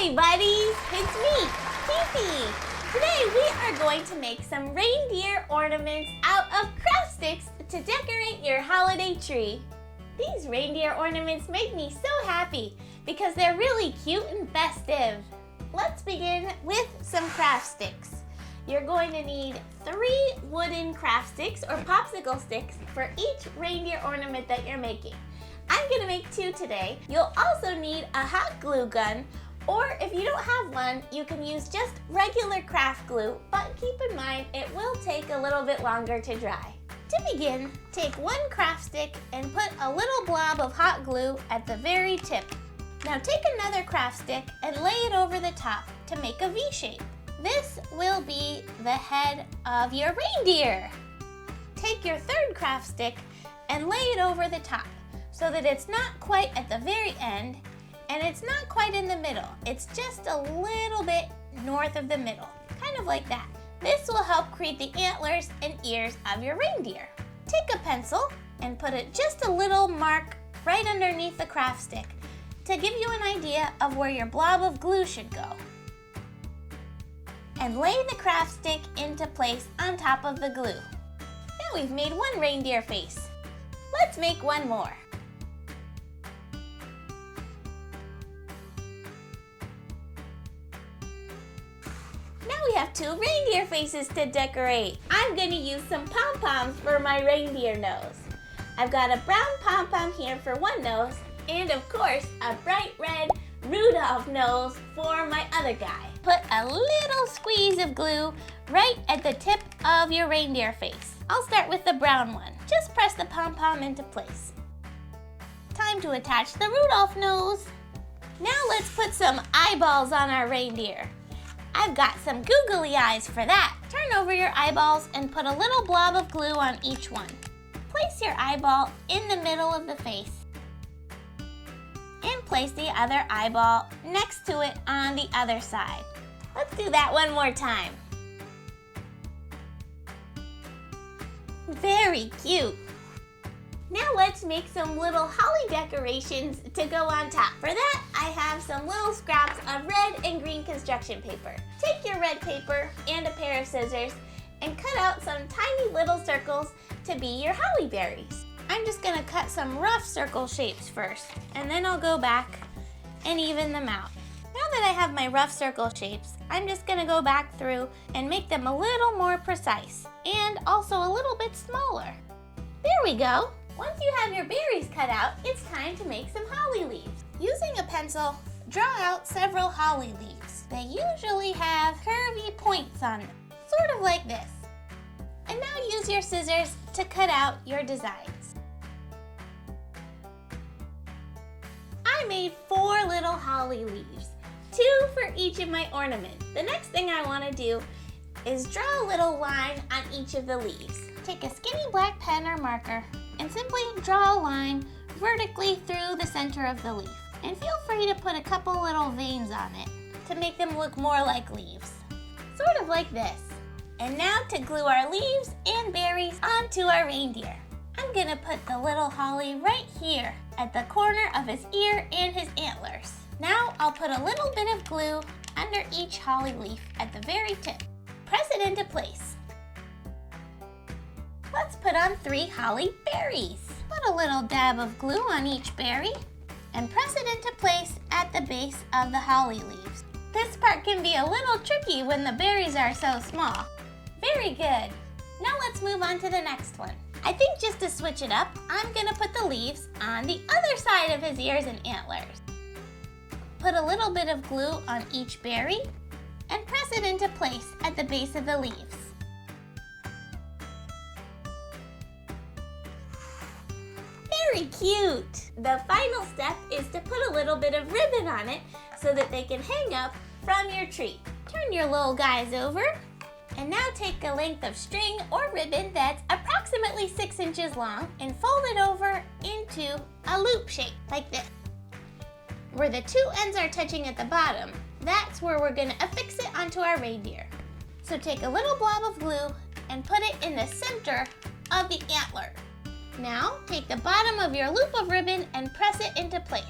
Hi buddies, it's me, Fifi. Today we are going to make some reindeer ornaments out of craft sticks to decorate your holiday tree. These reindeer ornaments make me so happy because they're really cute and festive. Let's begin with some craft sticks. You're going to need 3 wooden craft sticks or popsicle sticks for each reindeer ornament that you're making. I'm going to make 2 today. You'll also need a hot glue gun, or if you don't have one, you can use just regular craft glue, but keep in mind it will take a little bit longer to dry. To begin, take 1 craft stick and put a little blob of hot glue at the very tip. Now take another craft stick and lay it over the top to make a V shape. This will be the head of your reindeer. Take your 3rd craft stick and lay it over the top so that it's not quite at the very end and it's not quite in the middle. It's just a little bit north of the middle, kind of like that. This will help create the antlers and ears of your reindeer. Take a pencil and put it just a little mark right underneath the craft stick to give you an idea of where your blob of glue should go. And lay the craft stick into place on top of the glue. Now we've made 1 reindeer face. Let's make 1 more. Now we have 2 reindeer faces to decorate. I'm going to use some pom-poms for my reindeer nose. I've got a brown pom-pom here for one nose, and of course a bright red Rudolph nose for my other guy. Put a little squeeze of glue right at the tip of your reindeer face. I'll start with the brown one. Just press the pom-pom into place. Time to attach the Rudolph nose. Now let's put some eyeballs on our reindeer. I've got some googly eyes for that. Turn over your eyeballs and put a little blob of glue on each one. Place your eyeball in the middle of the face. And place the other eyeball next to it on the other side. Let's do that one more time. Very cute. Now let's make some little holly decorations to go on top. For that, I have some little scraps of red and green construction paper. Take your red paper and a pair of scissors and cut out some tiny little circles to be your holly berries. I'm just gonna cut some rough circle shapes first, and then I'll go back and even them out. Now that I have my rough circle shapes, I'm just gonna go back through and make them a little more precise and also a little bit smaller. There we go. Once you have your berries cut out, it's time to make some holly leaves. Using a pencil, draw out several holly leaves. They usually have curvy points on them, sort of like this. And now use your scissors to cut out your designs. I made 4 little holly leaves, 2 for each of my ornaments. The next thing I want to do is draw a little line on each of the leaves. Take a skinny black pen or marker and simply draw a line vertically through the center of the leaf. And feel free to put a couple little veins on it to make them look more like leaves, sort of like this. And now to glue our leaves and berries onto our reindeer. I'm gonna put the little holly right here at the corner of his ear and his antlers. Now I'll put a little bit of glue under each holly leaf at the very tip. Press it into place. Let's put on 3 holly berries. Put a little dab of glue on each berry and press it into place at the base of the holly leaves. This part can be a little tricky when the berries are so small. Very good. Now let's move on to the next one. I think just to switch it up, I'm gonna put the leaves on the other side of his ears and antlers. Put a little bit of glue on each berry and press it into place at the base of the leaves. Very cute! The final step is to put a little bit of ribbon on it so that they can hang up from your tree. Turn your little guys over. And now take a length of string or ribbon that's approximately 6 inches long and fold it over into a loop shape like this. Where the 2 ends are touching at the bottom, that's where we're gonna affix it onto our reindeer. So take a little blob of glue and put it in the center of the antler. Now take the bottom of your loop of ribbon and press it into place.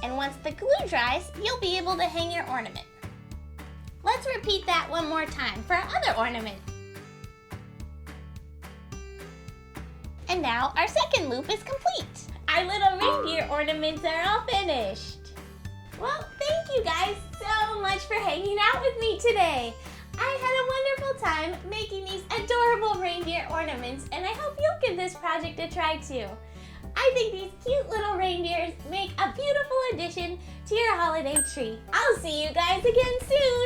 And once the glue dries, you'll be able to hang your ornament. Let's repeat that one more time for our other ornament. And now our second loop is complete. Our little reindeer ornaments are all finished. Well, thank you guys so much for hanging out with me today. I had a wonderful time making these adorable reindeer ornaments, and I hope you'll give this project a try too. I think these cute little reindeers make a beautiful addition to your holiday tree. I'll see you guys again soon.